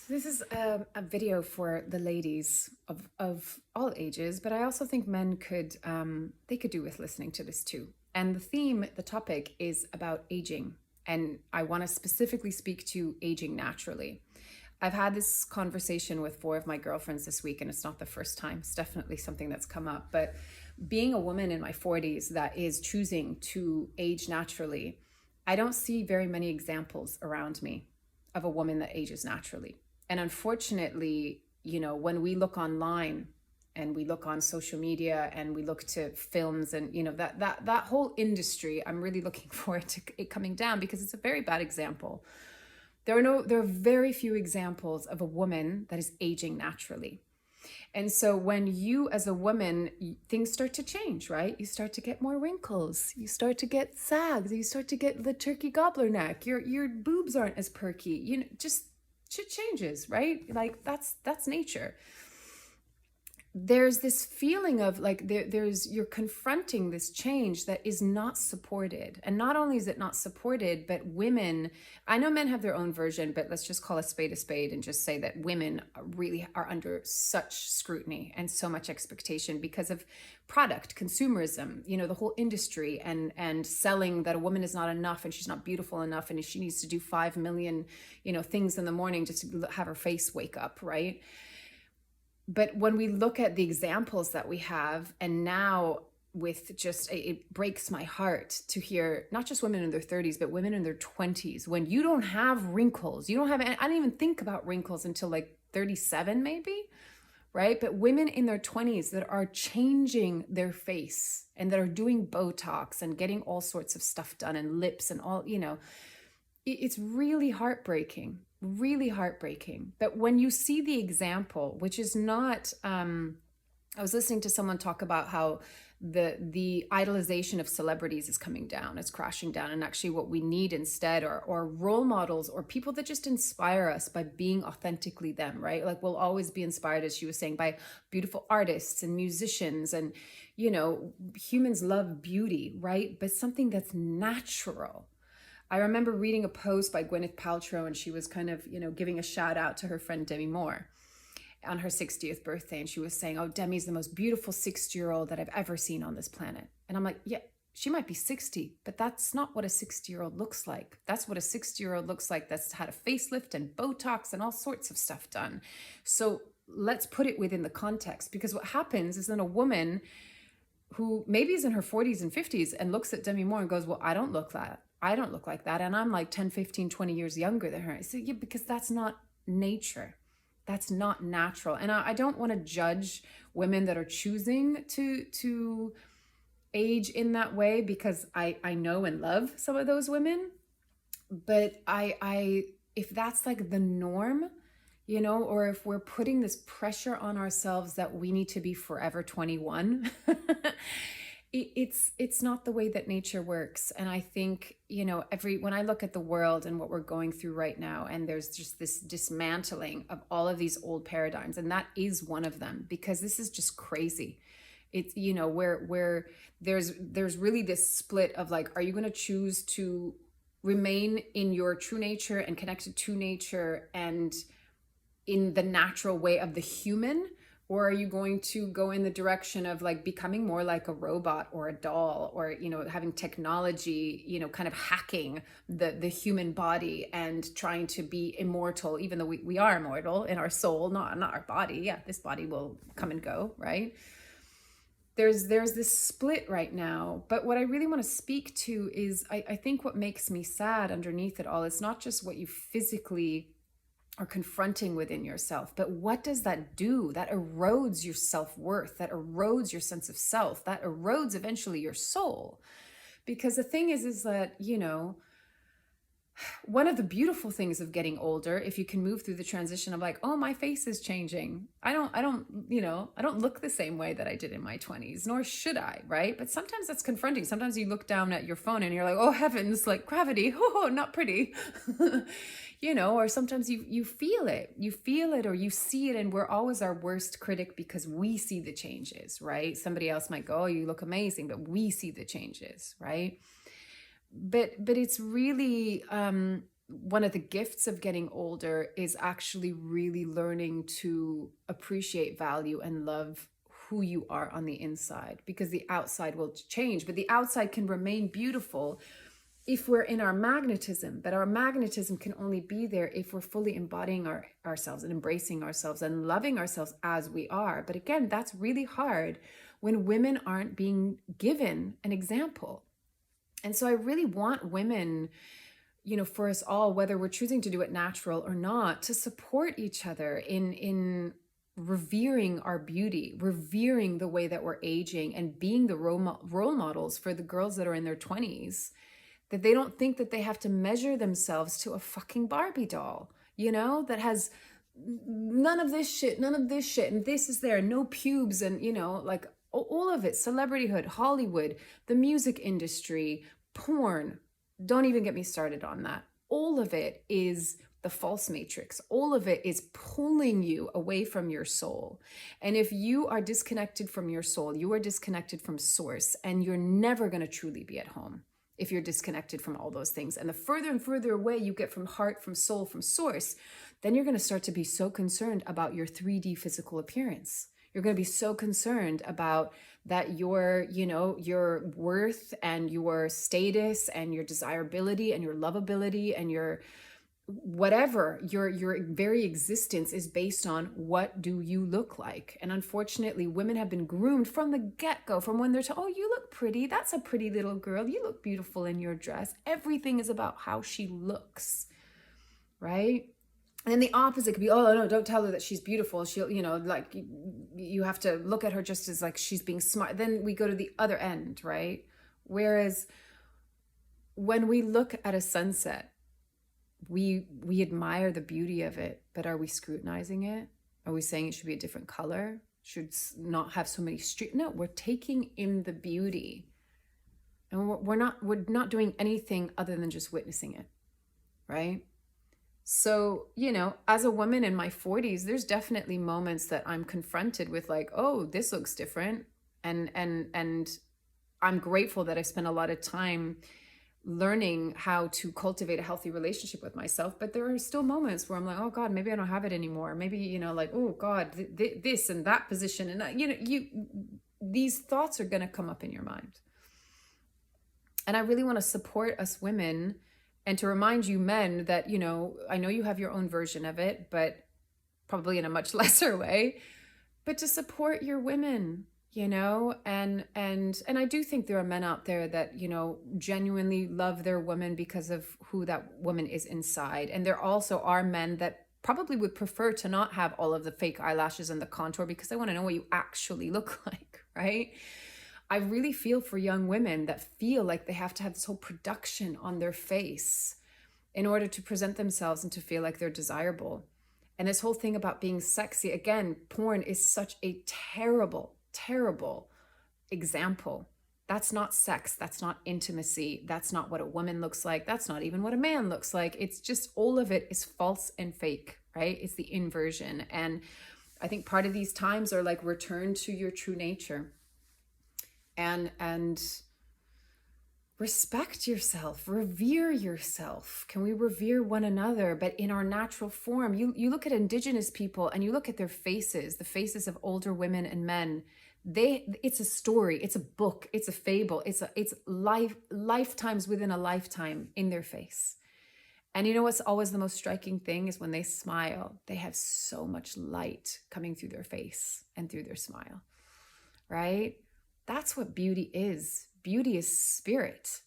This is a video for the ladies of all ages, but I also think men could they could do with listening to this too. And the theme, the topic is about aging, and I want to specifically speak to aging naturally. I've had this conversation with four of my girlfriends this week, and it's not the first time. It's definitely something that's come up. But being a woman in my 40s that is choosing to age naturally, I don't see very many examples around me of a woman that ages naturally. And unfortunately, when we look online and we look on social media and we look to films and that whole industry, I'm really looking forward to it coming down because it's a very bad example. There are very few examples of a woman that is aging naturally. And so when you as a woman, things start to change, right? You start to get more wrinkles, you start to get sags, you start to get the turkey gobbler neck, your boobs aren't as perky, just shit changes, right? Like that's nature. There's this feeling of like there's you're confronting this change that is not supported. And not only is it not supported, but women, I know men have their own version, but let's just call a spade and just say that women really are under such scrutiny and so much expectation because of product consumerism, the whole industry and selling that a woman is not enough and she's not beautiful enough and she needs to do 5 million things in the morning just to have her face wake up, right? But when we look at the examples that we have, and now with just, it breaks my heart to hear not just women in their 30s, but women in their 20s, when you don't have wrinkles, you don't have, I didn't even think about wrinkles until like 37 maybe, right? But women in their 20s that are changing their face and that are doing Botox and getting all sorts of stuff done and lips and all, it's really heartbreaking, really heartbreaking. But when you see the example, which is not, I was listening to someone talk about how the idolization of celebrities is coming down, it's crashing down. And actually what we need instead are role models or people that just inspire us by being authentically them, right? Like we'll always be inspired, as she was saying, by beautiful artists and musicians and, humans love beauty, right? But something that's natural. I remember reading a post by Gwyneth Paltrow, and she was kind of, giving a shout out to her friend Demi Moore on her 60th birthday. And she was saying, oh, Demi's the most beautiful 60-year-old that I've ever seen on this planet. And I'm like, yeah, she might be 60, but that's not what a 60-year-old looks like. That's what a 60-year-old looks like that's had a facelift and Botox and all sorts of stuff done. So let's put it within the context, because what happens is then a woman who maybe is in her 40s and 50s and looks at Demi Moore and goes, well, I don't look like that. And I'm like 10, 15, 20 years younger than her. So yeah, because that's not nature. That's not natural. And I don't want to judge women that are choosing to age in that way, because I know and love some of those women. But I if that's like the norm, or if we're putting this pressure on ourselves that we need to be forever 21, it's not the way that nature works. And I think, when I look at the world and what we're going through right now, and there's just this dismantling of all of these old paradigms, and that is one of them, because this is just crazy. It's, where there's really this split of like, are you going to choose to remain in your true nature and connected to nature and in the natural way of the human? Or are you going to go in the direction of like becoming more like a robot or a doll, or, having technology, kind of hacking the human body and trying to be immortal, even though we are immortal in our soul, not our body. Yeah, this body will come and go, right? There's this split right now. But what I really want to speak to is I think what makes me sad underneath it all is not just what you physically are confronting within yourself, but what does that do? That erodes your self-worth, that erodes your sense of self, that erodes eventually your soul. Because the thing is that, one of the beautiful things of getting older, if you can move through the transition of like, oh, my face is changing. I don't look the same way that I did in my 20s, nor should I, right? But sometimes that's confronting. Sometimes you look down at your phone and you're like, oh heavens, like gravity, oh, not pretty. Or sometimes you feel it or you see it, and we're always our worst critic because we see the changes, right? Somebody else might go, oh, you look amazing, but we see the changes, right? But it's really one of the gifts of getting older is actually really learning to appreciate, value, and love who you are on the inside, because the outside will change, but the outside can remain beautiful if we're in our magnetism. But our magnetism can only be there if we're fully embodying ourselves and embracing ourselves and loving ourselves as we are. But again, that's really hard when women aren't being given an example. And so I really want women, for us all, whether we're choosing to do it natural or not, to support each other in revering our beauty, revering the way that we're aging, and being the role models for the girls that are in their 20s, that they don't think that they have to measure themselves to a fucking Barbie doll, that has none of this shit, and this is there, no pubes, and, like all of it, celebrityhood, Hollywood, the music industry, porn. Don't even get me started on that. All of it is the false matrix. All of it is pulling you away from your soul. And if you are disconnected from your soul, you are disconnected from source, and you're never going to truly be at home if you're disconnected from all those things. And the further and further away you get from heart, from soul, from source, then you're going to start to be so concerned about your 3D physical appearance. You're going to be so concerned about that your worth and your status and your desirability and your lovability and your whatever, your very existence is based on what do you look like. And unfortunately, women have been groomed from the get-go, from when they're told, oh, you look pretty, that's a pretty little girl, you look beautiful in your dress. Everything is about how she looks, right? And then the opposite could be, oh, no, don't tell her that she's beautiful. She'll, like you have to look at her just as like she's being smart. Then we go to the other end, right? Whereas when we look at a sunset, we admire the beauty of it, but are we scrutinizing it? Are we saying it should be a different color? Should not have so many streets? No, we're taking in the beauty, and we're not doing anything other than just witnessing it, right? So, as a woman in my 40s, there's definitely moments that I'm confronted with like, oh, this looks different. And I'm grateful that I spent a lot of time learning how to cultivate a healthy relationship with myself. But there are still moments where I'm like, oh God, maybe I don't have it anymore. Maybe, like, oh God, this and that position. And, these thoughts are going to come up in your mind. And I really want to support us women, and to remind you men that, I know you have your own version of it, but probably in a much lesser way, but to support your women, and I do think there are men out there that, genuinely love their woman because of who that woman is inside. And there also are men that probably would prefer to not have all of the fake eyelashes and the contour because they want to know what you actually look like, right? I really feel for young women that feel like they have to have this whole production on their face in order to present themselves and to feel like they're desirable. And this whole thing about being sexy, again, porn is such a terrible, terrible example. That's not sex. That's not intimacy. That's not what a woman looks like. That's not even what a man looks like. It's just all of it is false and fake, right? It's the inversion. And I think part of these times are like return to your true nature. And respect yourself, revere yourself. Can we revere one another, but in our natural form? You look at Indigenous people and you look at their faces, the faces of older women and men. It's a story, it's a book, it's a fable, it's lifetimes within a lifetime in their face. And what's always the most striking thing is when they smile, they have so much light coming through their face and through their smile, right? That's what beauty is. Beauty is spirit.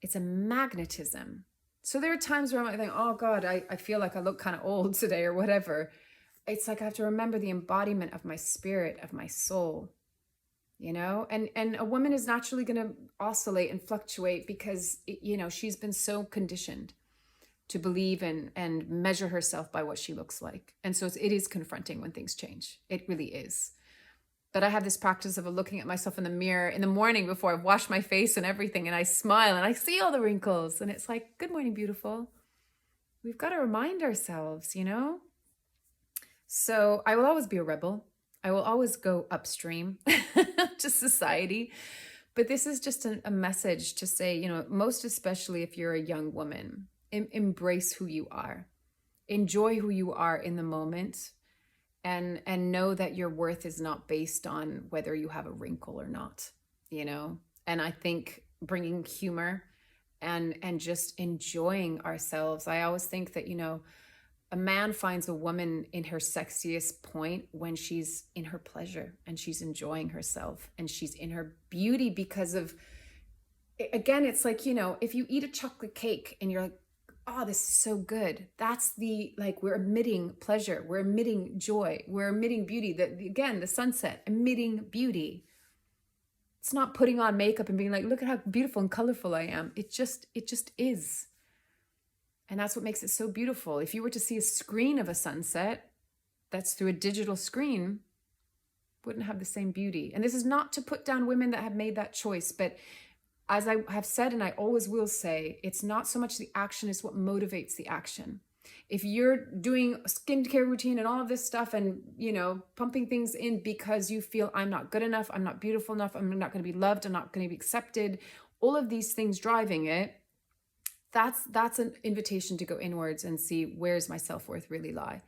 It's a magnetism. So there are times where I might think, oh God, I feel like I look kind of old today or whatever. It's like I have to remember the embodiment of my spirit, of my soul, and a woman is naturally going to oscillate and fluctuate because, she's been so conditioned to believe and measure herself by what she looks like. And so it is confronting when things change. It really is. But I have this practice of looking at myself in the mirror in the morning before I've washed my face and everything, and I smile and I see all the wrinkles, and it's like, good morning, beautiful. We've got to remind ourselves, So I will always be a rebel. I will always go upstream to society. But this is just a message to say, most especially if you're a young woman, embrace who you are. Enjoy who you are in the moment, and know that your worth is not based on whether you have a wrinkle or not, you know? And I think bringing humor and just enjoying ourselves. I always think that, you know, a man finds a woman in her sexiest point when she's in her pleasure and she's enjoying herself and she's in her beauty, because of, again, it's like, you know, if you eat a chocolate cake and you're like, oh, this is so good. That's the, like, we're emitting pleasure. We're emitting joy. We're emitting beauty. That, again, the sunset, emitting beauty. It's not putting on makeup and being like, look at how beautiful and colorful I am. It just is. And that's what makes it so beautiful. If you were to see a screen of a sunset that's through a digital screen, wouldn't have the same beauty. And this is not to put down women that have made that choice, but as I have said, and I always will say, it's not so much the action, it's what motivates the action. If you're doing a skincare routine and all of this stuff and, you know, pumping things in because you feel I'm not good enough, I'm not beautiful enough, I'm not going to be loved, I'm not going to be accepted, all of these things driving it, that's an invitation to go inwards and see, where's my self-worth really lie.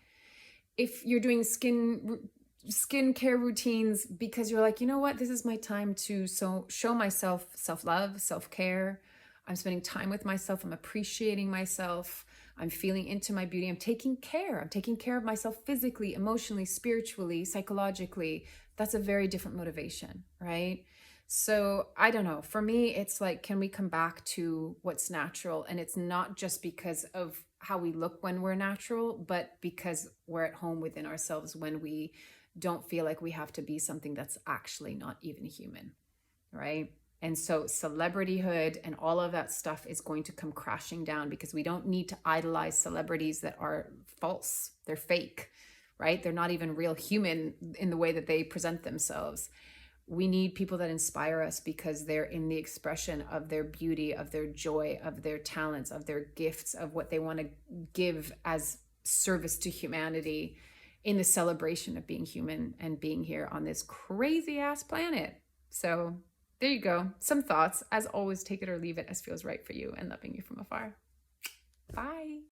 If you're doing skincare routines because you're like, you know what, this is my time to show myself self-love, self-care, I'm spending time with myself, I'm appreciating myself, I'm feeling into my beauty, I'm taking care of myself physically, emotionally, spiritually, psychologically, that's a very different motivation, right? So I don't know, for me, it's like, can we come back to what's natural? And it's not just because of how we look when we're natural, but because we're at home within ourselves when we don't feel like we have to be something that's actually not even human, right? And so celebrityhood and all of that stuff is going to come crashing down, because we don't need to idolize celebrities that are false. They're fake, right? They're not even real human in the way that they present themselves. We need people that inspire us because they're in the expression of their beauty, of their joy, of their talents, of their gifts, of what they want to give as service to humanity in the celebration of being human and being here on this crazy ass planet. So there you go. Some thoughts. As always, take it or leave it as feels right for you, and loving you from afar. Bye.